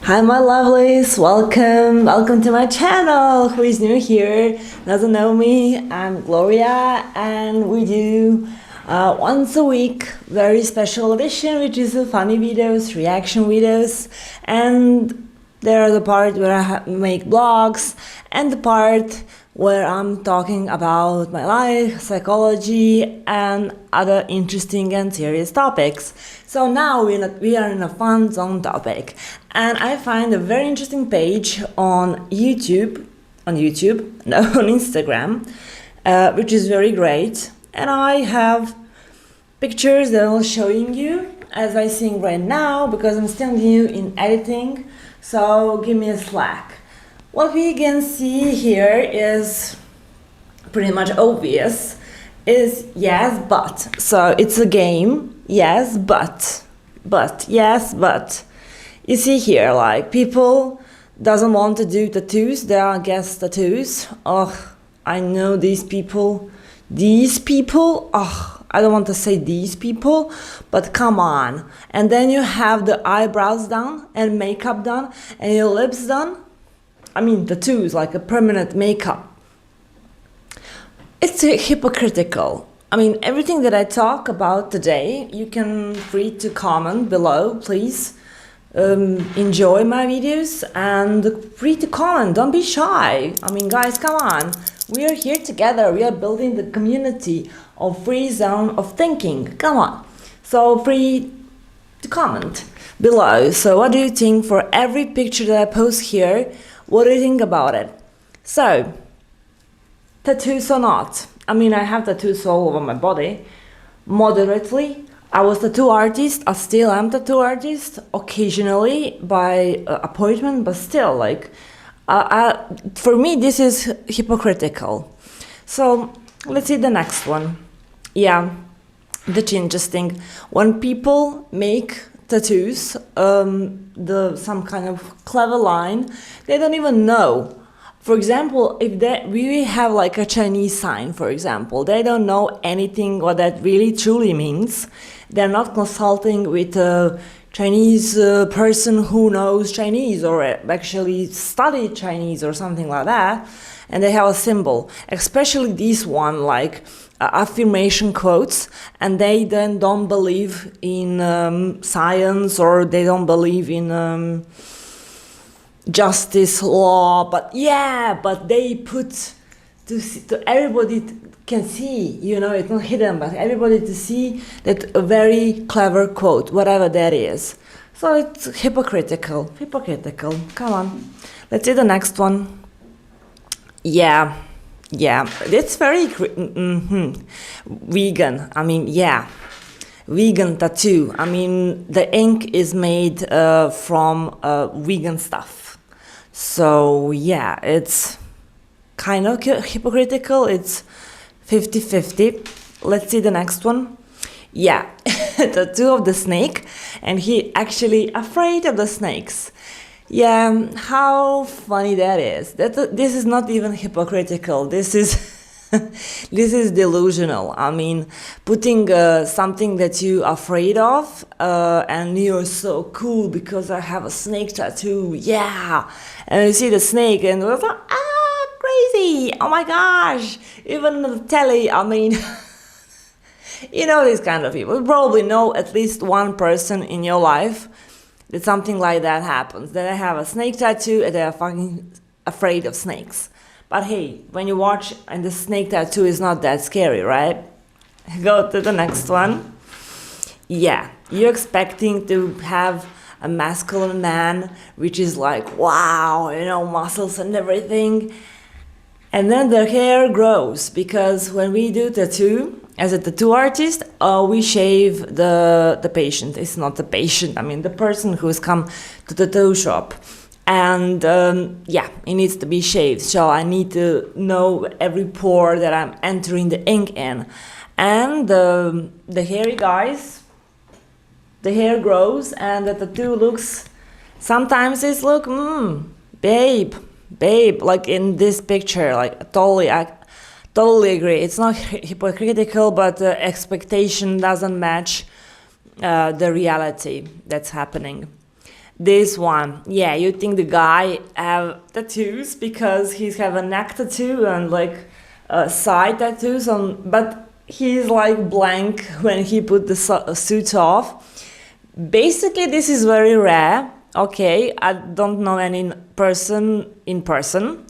Hi my lovelies, welcome to my channel. Who is new here, doesn't know me, I'm Gloria and we do once a week very special edition, which is funny videos, reaction videos, and there are the part where I make vlogs and the part where I'm talking about my life, psychology, and other interesting and serious topics. So now we are in a fun zone topic, and I find a very interesting page on YouTube, no, on Instagram, which is very great. And I have pictures that I'm showing you as I sing right now because I'm still new in editing. So give me a slack. What we can see here is pretty much obvious, is yes, but. So it's a game, yes, but, yes, but. You see here, like, people doesn't want to do tattoos, they are against tattoos. Oh, I know these people, oh, I don't want to say these people, but come on. And then you have the eyebrows done and makeup done and your lips done. I mean, tattoos, like a permanent makeup. It's hypocritical. I mean, everything that I talk about today, you can free to comment below, please. Enjoy my videos and free to comment, don't be shy. I mean, guys, come on. We are here together, we are building the community of free zone of thinking. Come on. So free to comment below. So what do you think for every picture that I post here? What do you think about it? So, tattoos or not? I mean, I have tattoos all over my body, moderately. I was tattoo artist, I still am tattoo artist, occasionally by appointment, but still, like, for me, this is hypocritical. So, let's see the next one. Yeah, that's interesting. When people make tattoos, some kind of clever line, they don't even know. For example, if we have like a Chinese sign, for example, they don't know anything what that really truly means. They're not consulting with a Chinese person who knows Chinese or actually studied Chinese or something like that, and they have a symbol, especially this one, like affirmation quotes, and they then don't believe in science, or they don't believe in justice, law, but they put to everybody can see, you know, it's not hidden, but everybody to see that a very clever quote, whatever that is. So it's hypocritical, come on. Let's see the next one. Yeah, it's very vegan. I mean, vegan tattoo. I mean, the ink is made from vegan stuff. So yeah, it's kind of hypocritical. It's 50-50. Let's see the next one. Yeah, tattoo of the snake, and he actually afraid of the snakes. Yeah, how funny that is. This is not even hypocritical. This is this is delusional. I mean, putting something that you're afraid of, and you're so cool because I have a snake tattoo. Yeah, and you see the snake, and it's like, crazy! Oh my gosh! Even on the telly. I mean. You know these kind of people. You probably know at least one person in your life that something like that happens. That they have a snake tattoo and they are fucking afraid of snakes. But hey, when you watch and the snake tattoo is not that scary, right? Go to the next one. Yeah, you're expecting to have a masculine man, which is like, wow, you know, muscles and everything. And then their hair grows, because when we do tattoo, as a tattoo artist, we shave the patient. It's not the patient, I mean the person who's come to the tattoo shop. And yeah, it needs to be shaved. So I need to know every pore that I'm entering the ink in. And the hairy guys, the hair grows and the tattoo looks, sometimes it's look, babe, like in this picture, like totally agree. It's not hypocritical, but the expectation doesn't match the reality that's happening. This one, yeah, you think the guy have tattoos because he's have a neck tattoo and like side tattoos on, but he's like blank when he put the suit off. Basically, this is very rare. Okay, I don't know any person in person,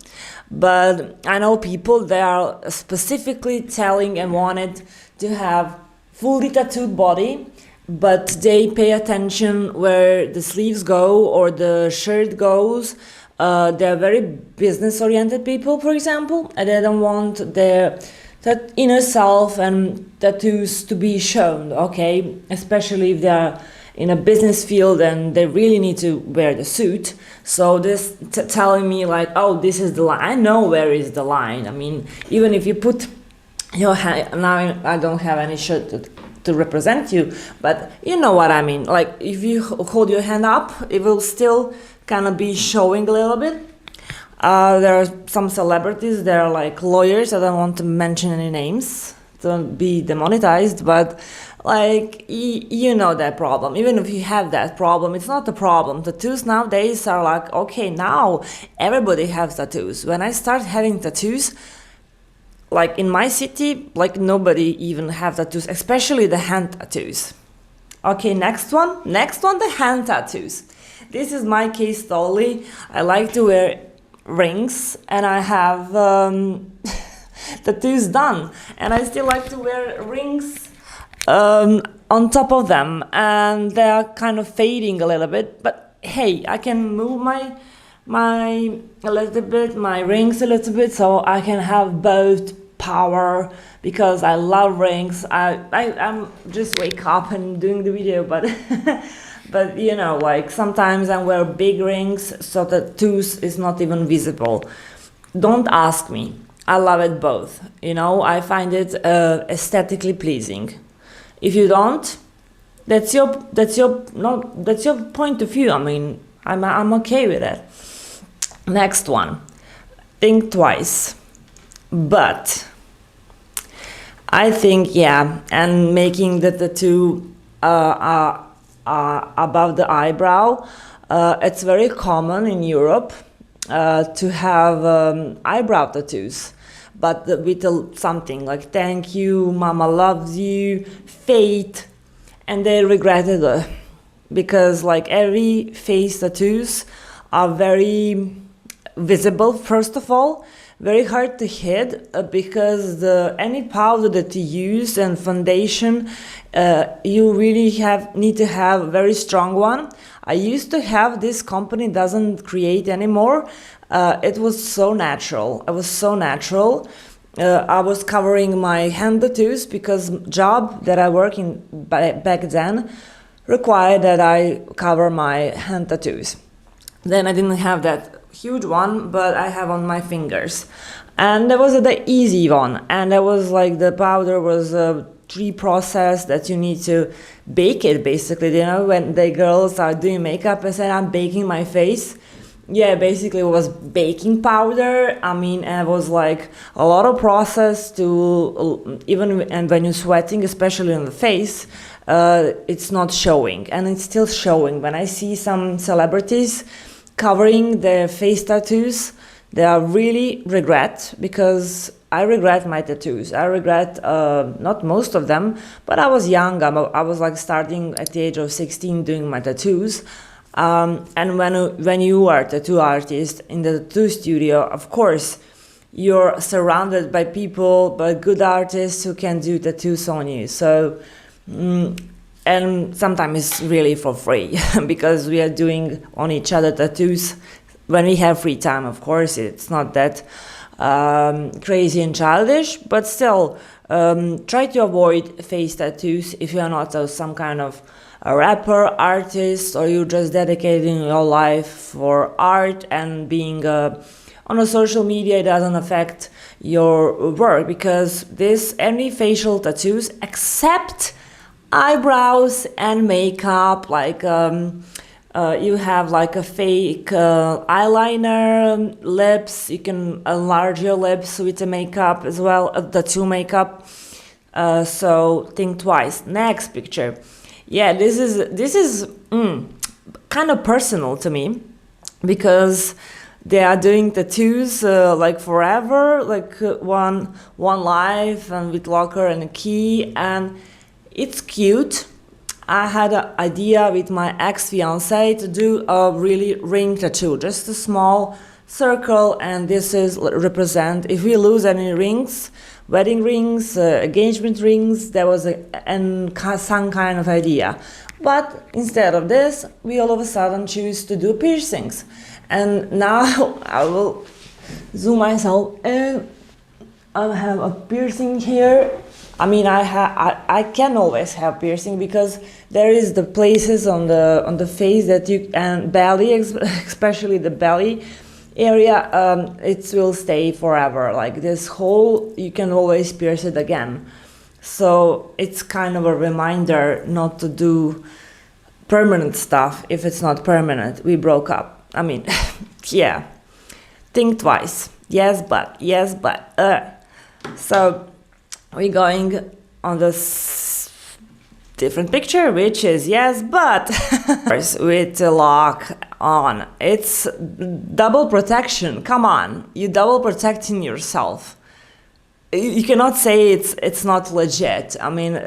but I know people that are specifically telling and wanted to have fully tattooed body, but they pay attention where the sleeves go or the shirt goes. They're very business oriented people, for example, and they don't want their that inner self and tattoos to be shown, okay? Especially if they're in a business field and they really need to wear the suit. So this telling me like, oh, this is the line. I know where is the line. I mean, even if you put your hand, now I don't have any shirt to represent you, but you know what I mean. Like if you hold your hand up, it will still kind of be showing a little bit. There are some celebrities, there are like lawyers, I don't want to mention any names, don't be demonetized, but like you know that problem. Even if you have that problem, it's not a problem. Tattoos nowadays are like, okay, now everybody has tattoos. When I start having tattoos, like in my city, like nobody even have tattoos, especially the hand tattoos. Okay, next one, the hand tattoos. This is my case totally. I like to wear rings and I have tattoos done, and I still like to wear rings on top of them, and they are kind of fading a little bit, but hey, I can move my a little bit, my rings a little bit, so I can have both power, because I love rings. I'm just wake up and doing the video, but but you know, like sometimes I wear big rings so the tooth is not even visible. Don't ask me. I love it both. You know, I find it aesthetically pleasing. If you don't, that's your point of view. I mean, I'm okay with it. Next one, think twice. But I think, yeah, and making the tattoo above the eyebrow, it's very common in Europe to have eyebrow tattoos, but with something like thank you, mama loves you, fate, and they regretted it because like every face tattoos are very visible, first of all, very hard to hide because any powder that you use and foundation, you really need to have a very strong one. I used to have, this company doesn't create anymore. It was so natural. It was so natural. I was covering my hand tattoos because job that I work in back then required that I cover my hand tattoos. Then I didn't have that huge one, but I have on my fingers, and that was the easy one, and that was like the powder was a tree process that you need to bake it basically. You know, when the girls are doing makeup, I said I'm baking my face. Yeah, basically it was baking powder. I mean, and it was like a lot of process to even, and when you're sweating, especially on the face, it's not showing, and it's still showing. When I see some celebrities covering their face tattoos, they are really regret, because I regret my tattoos. I regret not most of them, but I was young. I was like starting at the age of 16 doing my tattoos. And when you are a tattoo artist in the tattoo studio, of course, you're surrounded by people, by good artists who can do tattoos on you. So, and sometimes it's really for free because we are doing on each other tattoos when we have free time. Of course, it's not that crazy and childish, but still try to avoid face tattoos if you are not some kind of a rapper, artist, or you're just dedicating your life for art and being on a social media. It doesn't affect your work, because any facial tattoos except eyebrows and makeup, like you have like a fake eyeliner, lips, you can enlarge your lips with the makeup as well, tattoo makeup, so think twice. Next picture. Yeah, this is kind of personal to me, because they are doing tattoos like forever, like one life and with locker and a key, and it's cute. I had an idea with my ex-fiance to do a really ring tattoo, just a small circle, and this is represent if we lose any rings, wedding rings, engagement rings. There was some kind of idea, but instead of this, we all of a sudden choose to do piercings, and now I will zoom myself in. I have a piercing here. I mean, I can always have piercing because there is the places on the face that you, and belly, especially the belly area, it will stay forever. Like this hole, you can always pierce it again. So it's kind of a reminder not to do permanent stuff if it's not permanent. We broke up. I mean, yeah. Think twice. Yes, but. So we're going on this different picture, which is yes, but with the lock on. It's double protection. Come on, you double protecting yourself. You cannot say it's not legit. I mean,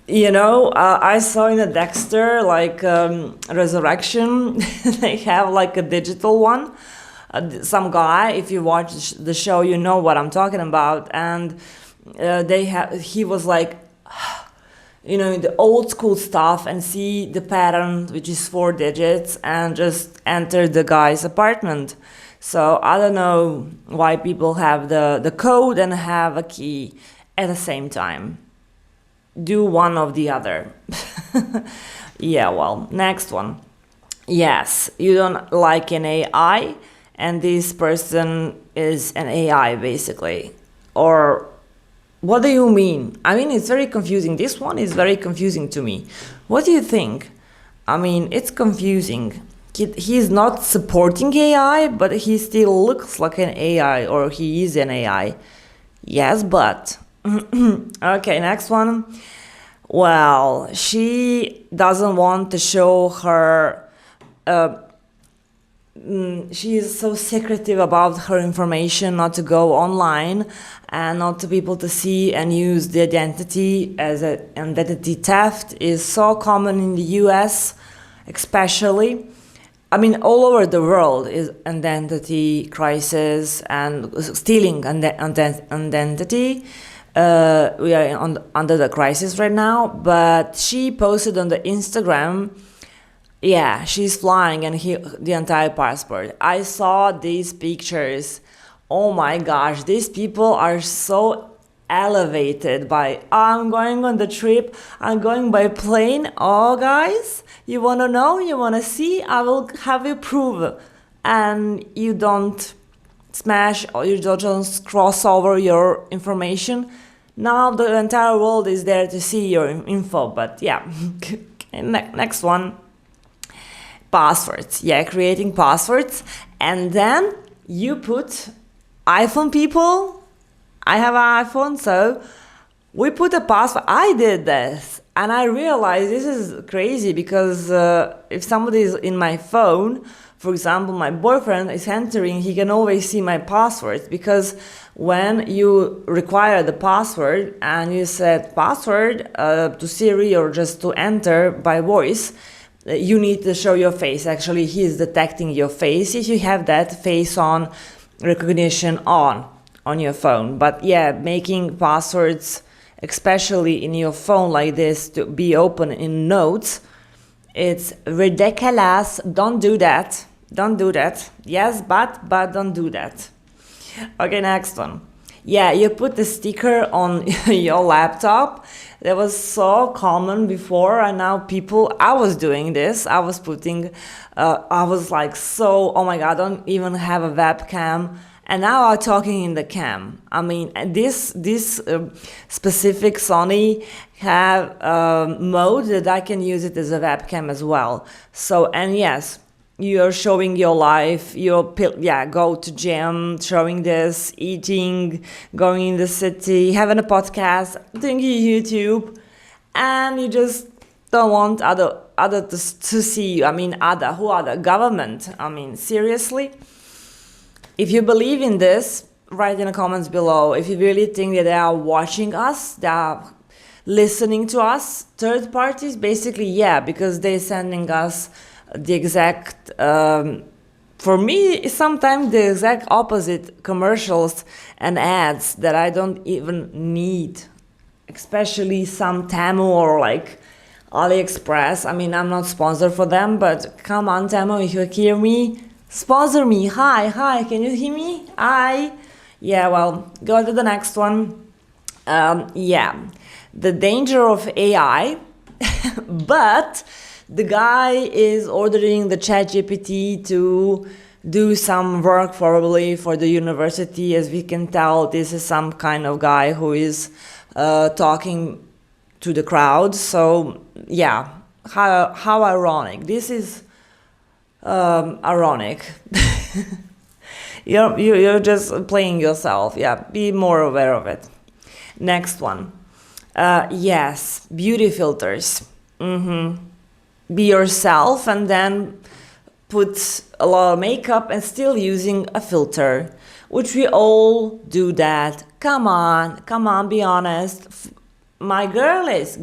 I saw in the Dexter, like Resurrection, they have like a digital one. Some guy, if you watch the show, you know what I'm talking about, and he was like, the old school stuff, and see the pattern, which is 4 digits, and just enter the guy's apartment. So I don't know why people have the code and have a key at the same time. Do one of the other. Yeah, well, next one. Yes, you don't like an AI, and this person is an AI, basically. Or what do you mean? I mean, it's very confusing. This one is very confusing to me. What do you think? I mean, it's confusing. He's not supporting AI, but he still looks like an AI, or he is an AI. Yes, but. Okay, next one. Well, she doesn't want to show her... she is so secretive about her information, not to go online and not to people to see and use the identity, as identity theft is so common in the US, especially. I mean, all over the world is identity crisis and stealing identity. We are under the crisis right now, but she posted on the Instagram. Yeah, she's flying and the entire passport. I saw these pictures. Oh my gosh, these people are so elevated by, I'm going on the trip, I'm going by plane. Oh guys, you want to know, you want to see, I will have you prove. And you don't smash or you don't just cross over your information. Now the entire world is there to see your info, but yeah. Next one. Passwords. Yeah, creating passwords. And then you put iPhone people. I have an iPhone, so we put a password. I did this and I realized this is crazy because if somebody is in my phone, for example, my boyfriend is entering, he can always see my passwords, because when you require the password and you set password to Siri or just to enter by voice, you need to show your face. Actually, he is detecting your face if you have that face on recognition on your phone. But yeah, making passwords, especially in your phone like this, to be open in notes, it's ridiculous. Don't do that. Don't do that. Yes, but don't do that. Okay, next one. Yeah, you put the sticker on your laptop. That was so common before, and now I was doing this. I was putting, I was like, oh my God, I don't even have a webcam. And now I'm talking in the cam. I mean, this specific Sony have mode that I can use it as a webcam as well. So, and yes, you're showing your life, go to gym, showing this, eating, going in the city, having a podcast, doing YouTube, and you just don't want other to see you. I mean, who other? Government. I mean, seriously? If you believe in this, write in the comments below. If you really think that they are watching us, they are listening to us, third parties, basically, yeah, because they're sending us the exact, for me, sometimes the exact opposite commercials and ads that I don't even need, especially some Temu or like AliExpress. I mean, I'm not sponsored for them, but come on, Temu, if you hear me, sponsor me. Hi, can you hear me? Hi. Yeah, well, go to the next one. Yeah, the danger of AI, but the guy is ordering the ChatGPT to do some work probably for the university. As we can tell, this is some kind of guy who is talking to the crowd. So yeah, how ironic. This is ironic. You're just playing yourself. Yeah, be more aware of it. Next one. Yes, beauty filters. Be yourself and then put a lot of makeup and still using a filter, which we all do that. Come on, be honest. My girlies,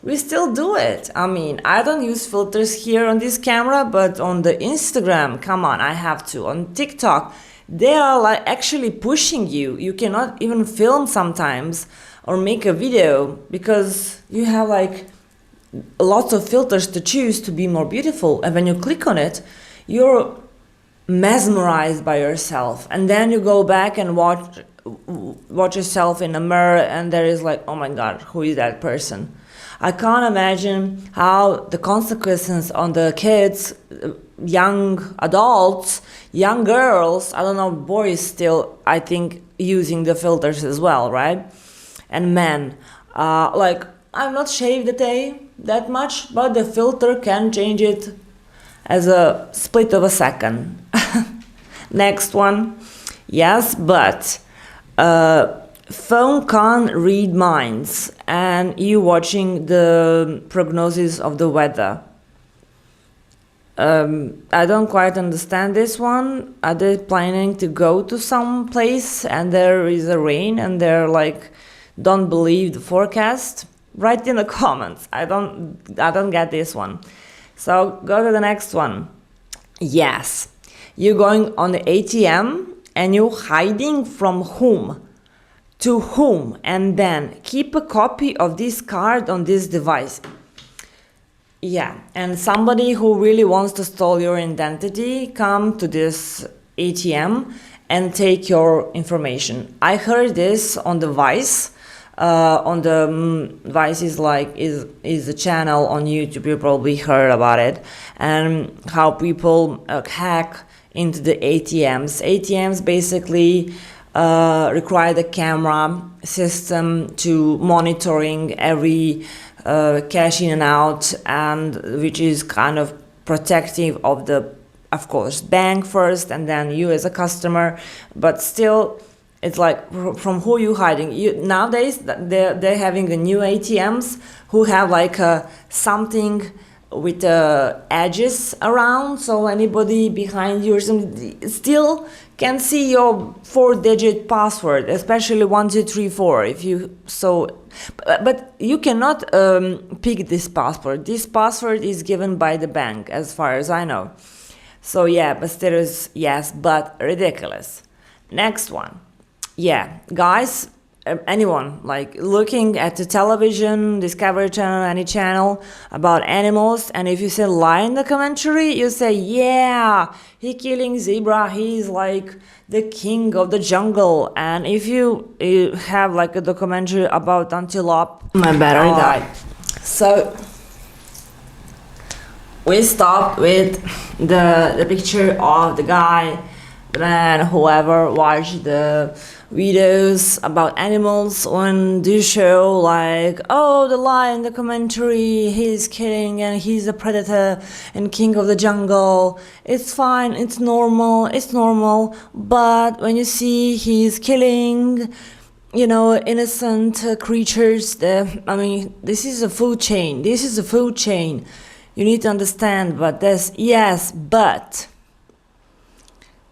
we still do it. I mean, I don't use filters here on this camera, but on the Instagram, come on, I have to. On TikTok, they are like actually pushing you. You cannot even film sometimes or make a video because you have like lots of filters to choose to be more beautiful. And when you click on it, you're mesmerized by yourself. And then you go back and watch yourself in a mirror and there is like, oh my God, who is that person? I can't imagine how the consequences on the kids, young adults, young girls, I don't know, boys still, I think, using the filters as well, right? And men, like, I'm not shaved that much, but the filter can change it as a split of a second. Next one. Yes, but phone can't read minds and you watching the prognosis of the weather. I don't quite understand this one. Are they planning to go to some place and there is a rain and they're like, don't believe the forecast? Write in the comments. I don't get this one. So go to the next one. Yes, you're going on the ATM and you're hiding from whom to whom, and then keep a copy of this card on this device. Yeah, and somebody who really wants to steal your identity come to this ATM and take your information. I heard this on the Vice. On the Vice is a channel on YouTube. You probably heard about it, and how people hack into the ATMs. ATMs basically require the camera system to monitoring every cash in and out, and which is kind of protective of the, of course, bank first and then you as a customer, but still it's like from who you hiding. Nowadays they're having a new ATMs who have like something with edges around, so anybody behind you or something still can see your 4-digit password, especially 1234. If you but you cannot pick this password. This password is given by the bank, as far as I know. So yeah, but still is yes, but ridiculous. Next one. Yeah, guys, anyone like looking at the television, Discovery Channel, any channel about animals, and if you say lion in the commentary, you say, yeah, he killing zebra, he's like the king of the jungle. And if you have like a documentary about antelope, my battery died. So we stopped with the picture of the guy, and whoever watched the videos about animals on this show, like, oh, the lion, the commentary, he's killing and he's a predator and king of the jungle, it's fine, it's normal, but when you see he's killing innocent creatures. This is a food chain. This is a food chain. You need to understand. But but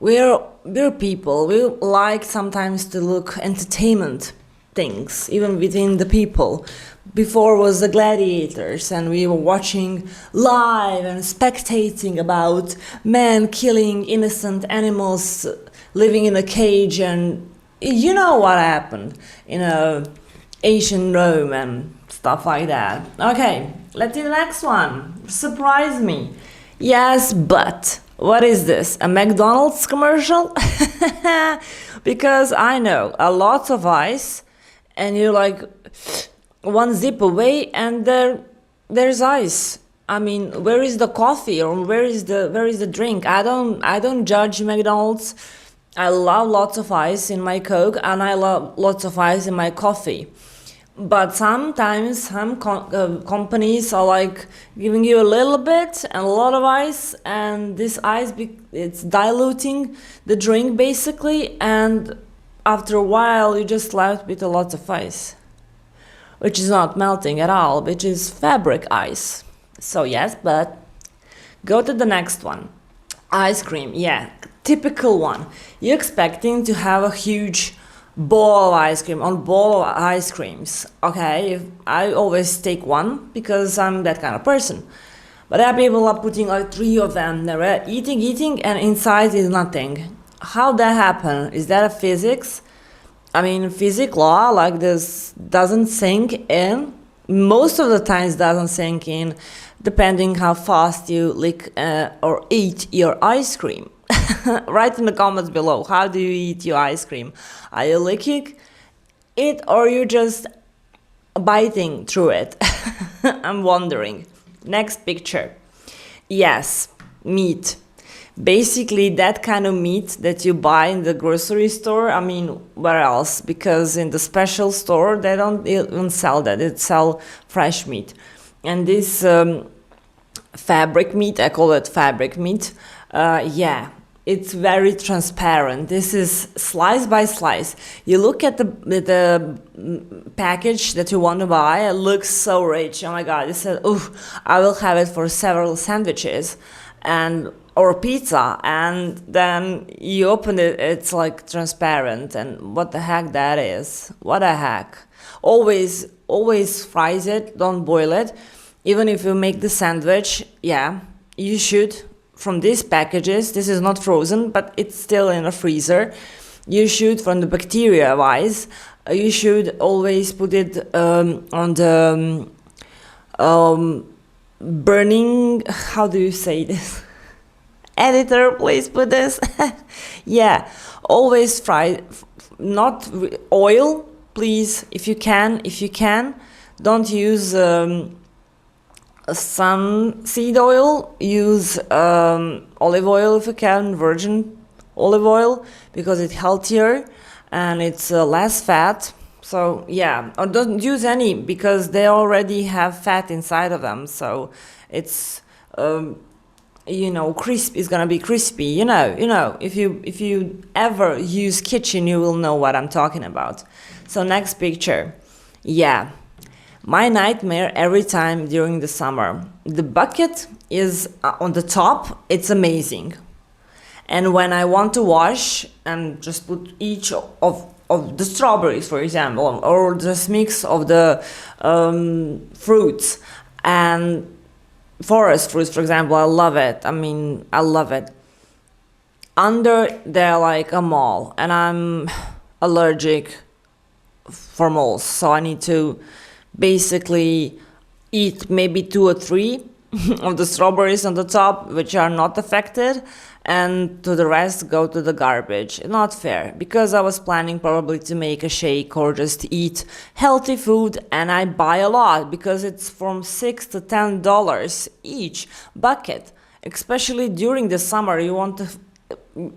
we're people. We like sometimes to look entertainment things, even within the people. Before was the gladiators, and we were watching live and spectating about men killing innocent animals, living in a cage, and you know what happened in ancient Rome and stuff like that. Okay, let's do the next one. Surprise me. Yes, but what is this? A McDonald's commercial? Because I know a lot of ice, and you're like one zip away, and there's ice. I mean, where is the coffee, or where is the drink? I don't judge McDonald's. I love lots of ice in my Coke, and I love lots of ice in my coffee. But sometimes some companies are like giving you a little bit and a lot of ice, and this ice it's diluting the drink basically, and after a while you just left with a lot of ice, which is not melting at all, which is fabric ice. So yes, but go to the next one. Ice cream, yeah, typical one. You're expecting to have a huge bowl of ice cream on bowl of ice creams. Okay, I always take one because I'm that kind of person. But there are people are putting like 3 of them. They're eating, and inside is nothing. How that happen? Is that a physics? I mean, physics law like this doesn't sink in. Most of the times doesn't sink in, depending how fast you lick or eat your ice cream. Write in the comments below, how do you eat your ice cream? Are you licking it, or you just biting through it? I'm wondering. Next picture. Yes, meat. Basically that kind of meat that you buy in the grocery store. I mean, where else? Because in the special store they don't even sell that. They sell fresh meat. And this fabric meat, I call it fabric meat. Yeah, it's very transparent. This is slice by slice. You look at the package that you want to buy, it looks so rich. Oh my god, you said, "Ooh, I will have it for several sandwiches and or pizza," and then you open it, it's like transparent, and what the heck that is? What the heck? Always fries it, don't boil it. Even if you make the sandwich, yeah, you should. From these packages, this is not frozen, but it's still in a freezer. You should, from the bacteria wise, you should always put it on the burning. How do you say this? Editor, please put this. Yeah, always fry, not oil, please. If you can, don't use sunseed oil, use olive oil if you can, virgin olive oil, because it's healthier and it's less fat. So yeah, or don't use any, because they already have fat inside of them, so it's crisp is gonna be crispy. If you ever use kitchen, you will know what I'm talking about. So next picture. Yeah, my nightmare every time during the summer. The bucket is on the top, it's amazing. And when I want to wash and just put each of the strawberries, for example, or just mix of the fruits and forest fruits, for example, I love it. I mean, I love it. Under they're like a mole, and I'm allergic for moles, so I need to basically eat maybe 2 or 3 of the strawberries on the top, which are not affected, and to the rest go to the garbage. Not fair, because I was planning probably to make a shake or just eat healthy food, and I buy a lot because it's from $6 to $10 each bucket. Especially during the summer, you want to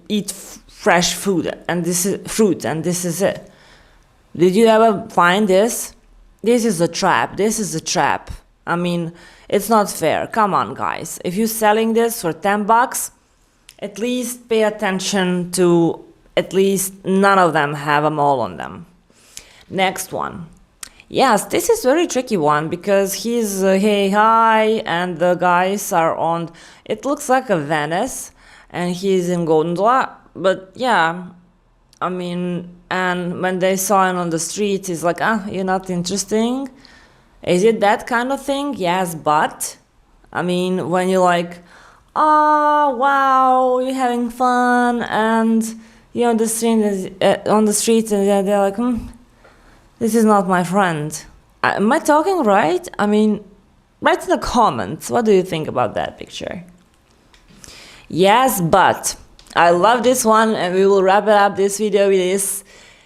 eat fresh food, and this is fruit, and this is it. Did you ever find this? This is a trap. This is a trap. I mean, it's not fair. Come on, guys. If you're selling this for $10, at least pay attention to at least none of them have a mole on them. Next one. Yes, this is very tricky one because he's hey hi and the guys are on, it looks like a Venice and he's in gondola, but yeah, I mean, and when they saw him on the street, he's like, ah, you're not interesting. Is it that kind of thing? Yes, but I mean, when you're like, oh wow, you're having fun, and you're on the street, and they're like, this is not my friend. Am I talking right? I mean, write in the comments. What do you think about that picture? Yes, but I love this one, and we will wrap it up this video with this.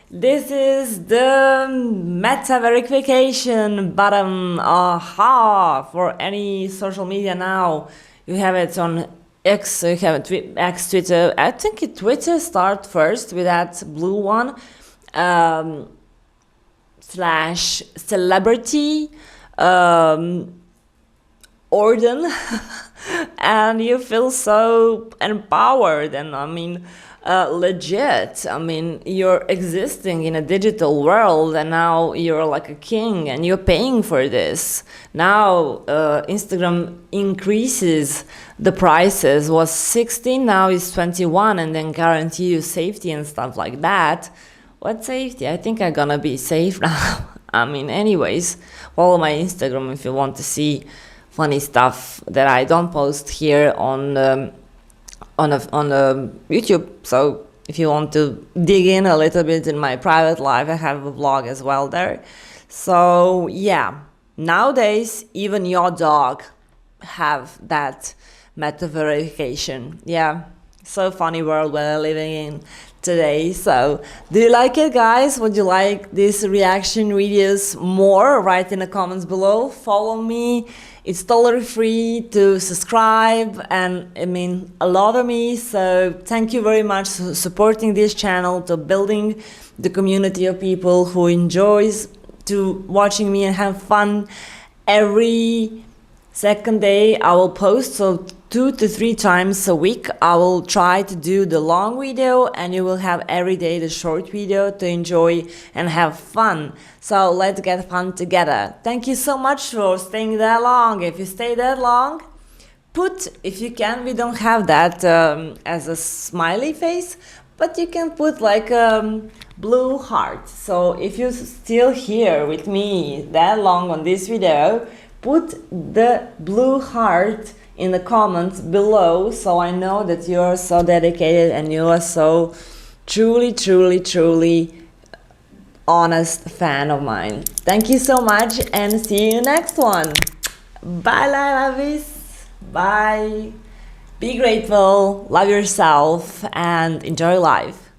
This is the meta verification button. Aha! For any social media now. You have it on X, you have it X, Twitter. I think Twitter start first with that blue one. Slash celebrity Orden and you feel so empowered and I mean legit. I mean, you're existing in a digital world and now you're like a king and you're paying for this. Now Instagram increases the prices, was 16, now it's 21, and then guarantee you safety and stuff like that. What safety? I think I'm gonna be safe now. I mean, anyways, follow my Instagram if you want to see funny stuff that I don't post here on YouTube. So if you want to dig in a little bit in my private life, I have a vlog as well there. So yeah, nowadays even your dog have that meta verification. Yeah, so funny world we're living in today. So do you like it, guys? Would you like these reaction videos more? Write in the comments below. Follow me. It's totally free to subscribe and I mean a lot of me. So thank you very much for supporting this channel, to building the community of people who enjoys to watching me and have fun. Every second day I will post, so 2 to 3 times a week I will try to do the long video and you will have every day the short video to enjoy and have fun. So let's get fun together. Thank you so much for staying that long. If you stay that long, put, if you can, we don't have that as a smiley face, but you can put like a blue heart. So if you're still here with me that long on this video, put the blue heart in the comments below so I know that you're so dedicated and you are so truly honest fan of mine. Thank you so much and see you next one. Bye, Lovelies. Bye. Be grateful, love yourself and enjoy life.